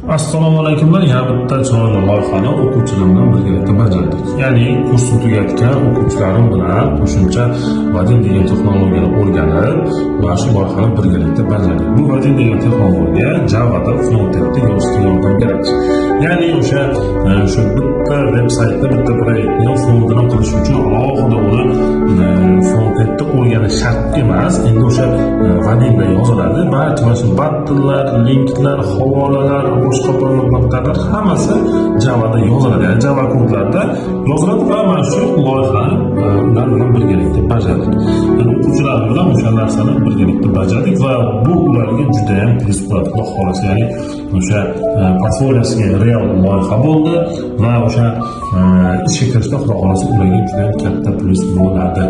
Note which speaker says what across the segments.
Speaker 1: Assalomu alaykumlar. Yana bitta chiroyli loyihani o'quvchilar bilan birgalikda bajardik. Ya'ni kursni tugatgan o'quvchilarim bilan qo'shimcha Vadin degan texnologiyani o'rganib, mana shu loyihani birgalikda bajardik. Bu Vadin degan texnologiya Java'da frontendda yozishga yordam beradi. Ya'ni o'sha bitta veb-saytda bitta proyektni frontini qilish uchun alohida uni frontendda o'rganish shart emas. Endi o'sha Vadinda yoziladi. Barcha mana shu buttonlar, linklar, havolalar, boshqa program hammasi Java'da yoziladi. Ya'ni Java kodlarda yoziladi va mana shu loyihani ular bilan birgalikda bajardik. Ya'ni o'quvchilar bilan o'sha narsani birgalikda bajardik va bu ularga juda ham plyus bo'ladi. Xudo xolasa, ya'ni o'sha portfoliosiga real loyiha bo'ldi va o'sha ishga kirishda xudo xolasa ularga juda ham katta plyus bo'ladi.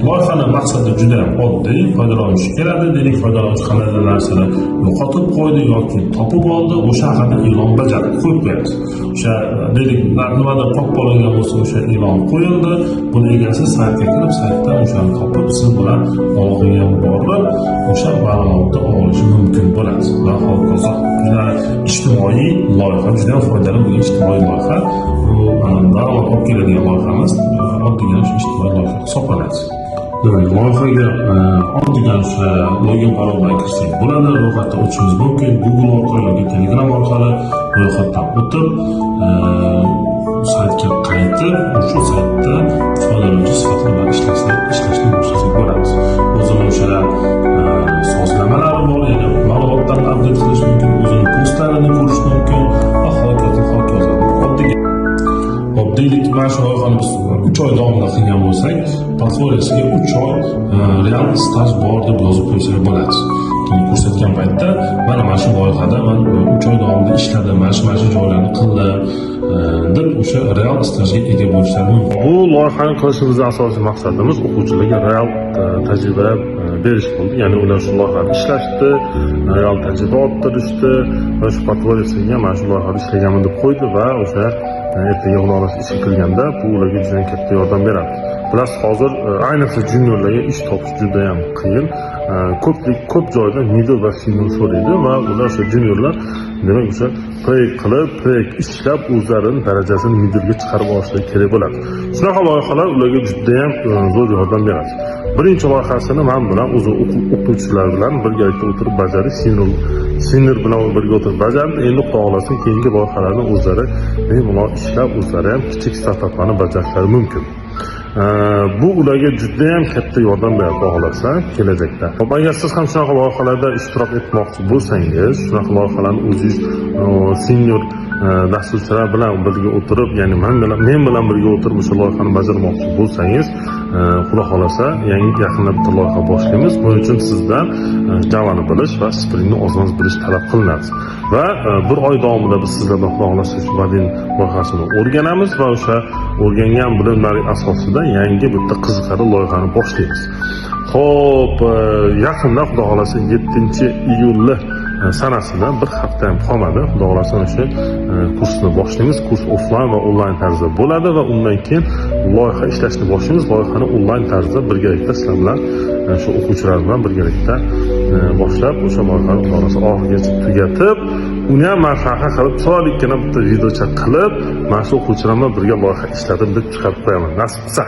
Speaker 1: Loyihaning maqsadi juda ham oddiy. Foydalanuvchi keladi, dedik foydalanuvchi qanday narsalar yo'qotib qo'ydi yoki topib oldi, o'sha haqida e'lon bajarib qo'yib qo'yadi. O'sha dedik nimadir qolib qolgan bo'lsa o'sha e'lon qo'yildi. Buni egasi saytga kirib, saytdan o'shani topib siz bilan aloqaga borib, o'sha ma'lumotni olishi mumkin bo'ladi. Va hokazo. Juda ijtimoiy loyiha, juda ham foydali bo'lgan ijtimoiy loyiha. Bu daromad olib keladigan loyihamiz, oddiygina shu ijtimoiy loyiha hisoblanadi. Loyihaga oddiygina o'sha login parol bilan kirsak bo'ladi, ro'yxatdan o'tishimiz mumkin. Google orqali yoki Telegram orqali ro'yxatdan o'tib, saytga qaytib, o'sha saytda foydalanuvchi sifatida ishlashni boshlasak bo'ladi. O'zini o'sha sozlamalar bor, ya'ni ma'lumotlarni update qilish mumkin, o'zini postlarini ko'rish mumkin va hokazo. Oddiylik mana shu loyihani biz 3 oy davomida qilgan bo'lsak, portfoliyosiga 3 oy real staj bor deb yozib qo'ysak bo'ladi. Ko'rsatgan paytda mana shu loyihada men 3 oy davomida ishladim, mana shu joylarni qildim deb o'sha real stajga ega bo'lishlari mumkin. Bu loyihani qilishimizning asosiy maqsadimiz o'quvchilarga real tajriba berish bo'ldi. Ya'ni ular shu loyihada ishlashdi, real tajriba orttirishdi va shu portfoliyosiga mana shu loyihada ishlaganman deb qo'ydi va o'sha ertaga ular ishga kirganda bu ularga juda katta yordam beradi. Bilasiz, hozir ayniqsa juniorlarga ish topish juda ham qiyin. Ko'p joyda middle va senior so'raydi va ular o'sha juniorlar demak o'sha proyekt ishlab o'zlarining darajasini middlega chiqarib olishlari kerak bo'ladi. Shunaqa loyihalar ularga juda ham zo'r yordam beradi. Birinchi loyihasini men bilan o'zi o'qituvchilar bilan birgalikda o'tirib bajarish, senior bilan birga o'tirib bajardi. Endi xudo xolasa keyingi loyihalarni o'zlari bemalol ishlab, o'zlari ham kichik startaplarni bajarishlari mumkin. Bu ularga juda ham katta yordam beradi, xudo xolasa kelajakda. Agar siz ham shunaqa loyihalarda ishtirok etmoqchi bo'lsangiz, shunaqa loyihalarni o'zingiz senior dasturchilar bilan birga o'tirib, ya'ni men bilan birga o'tirib o'sha loyihani bajarmoqchi bo'lsangiz, xudo xolasa yaqinda bitta loyiha boshlaymiz. Buning uchun sizdan Java'ni bilish va Springni oz-oz bilish talab qilinadi. Va bir oy davomida biz sizlar bilan xudo xolasa shu Vadin loyihasini o'rganamiz va o'sha o'rgangan bilimlar asosida yangi bitta qiziqarli loyihani boshlaymiz. Xo'p, yaqinda xudo xolasa 7-iyul sanasida bir hafta ham qolmadi. Xudo xolasa o'sha kursni boshlaymiz. Kurs offlayn va onlayn tarzda bo'ladi va undan keyin loyiha ishlashni boshlaymiz. Loyihani onlayn tarzda birgalikda sizlar bilan shu o'quvchilar bilan birgalikda boshlab o'sha loyihani xudo xolasa oxirigacha tugatib, uni ham men shunaqa qilib chiroylikkina bitta videocha qilib, mana shu o'quvchilar bilan birga loyiha ishladim deb chiqarib qo'yaman. Nasib qilsa.